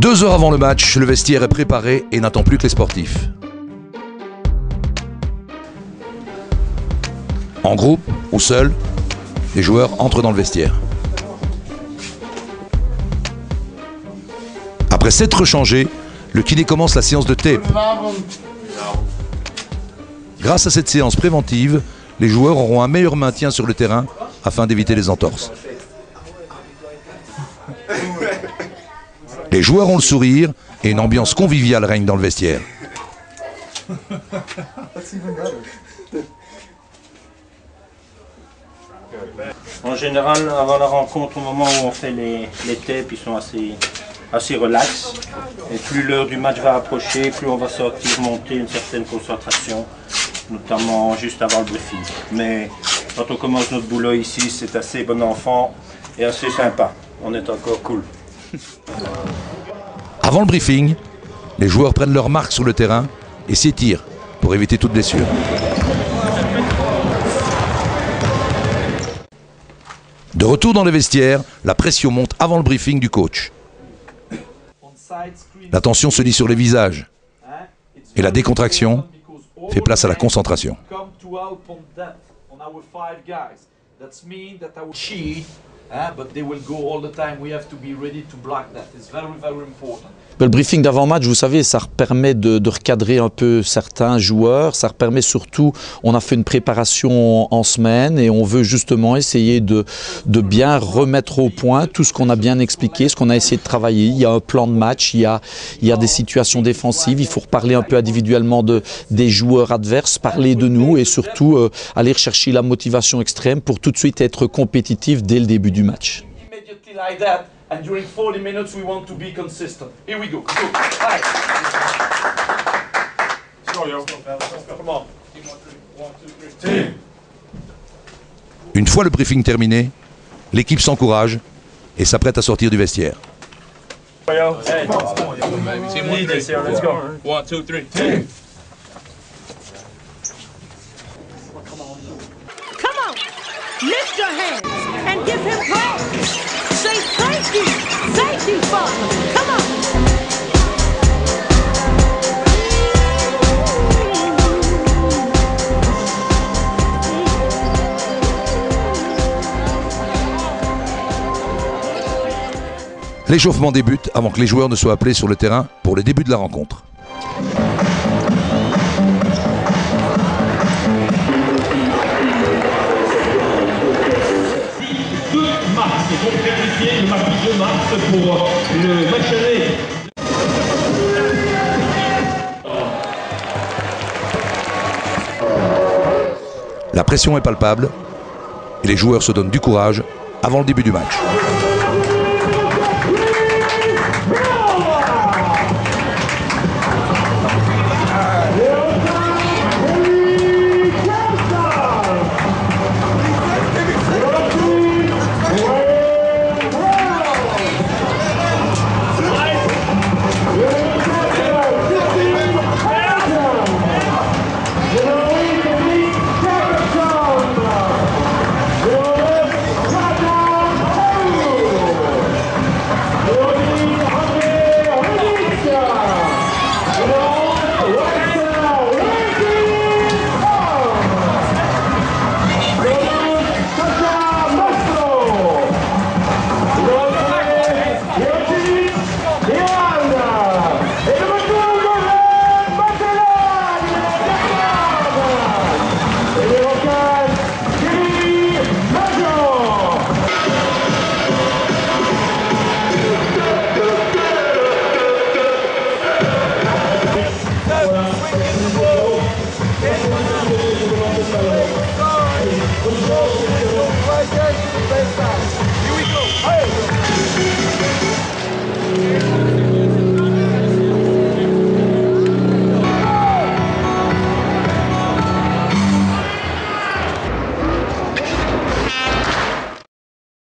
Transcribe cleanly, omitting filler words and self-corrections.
2 heures avant le match, le vestiaire est préparé et n'attend plus que les sportifs. En groupe ou seul, les joueurs entrent dans le vestiaire. Après s'être changé, le kiné commence la séance de tape. Grâce à cette séance préventive, les joueurs auront un meilleur maintien sur le terrain afin d'éviter les entorses. Les joueurs ont le sourire et une ambiance conviviale règne dans le vestiaire. En général, avant la rencontre, au moment où on fait les tapes, ils sont assez relax. Et plus l'heure du match va approcher, plus on va sortir, monter une certaine concentration, notamment juste avant le briefing. Mais quand on commence notre boulot ici, c'est assez bon enfant et assez sympa. On est encore cool. Avant le briefing, les joueurs prennent leur marque sur le terrain et s'étirent pour éviter toute blessure. De retour dans les vestiaires, la pression monte avant le briefing du coach. La tension se lit sur les visages et la décontraction fait place à la concentration. Le briefing d'avant-match, vous savez, ça permet de recadrer un peu certains joueurs. Ça permet surtout, on a fait une préparation en semaine et on veut justement essayer de bien remettre au point tout ce qu'on a bien expliqué, ce qu'on a essayé de travailler. Il y a un plan de match, il y a des situations défensives. Il faut reparler un peu individuellement des joueurs adverses, parler de nous et surtout aller rechercher la motivation extrême pour tout de suite être compétitif dès le début du match. And during 40 minutes, we want to be consistent. Here we go. Une fois le briefing terminé, l'équipe s'encourage et s'apprête à sortir du vestiaire. Hey. Let's go. 1, 2, 3. Come on, lift your hands and give him praise. Say thank you, Father. Come on. L'échauffement débute avant que les joueurs ne soient appelés sur le terrain pour le début de la rencontre. Le mardi 2 mars pour le match aller. La pression est palpable et les joueurs se donnent du courage avant le début du match.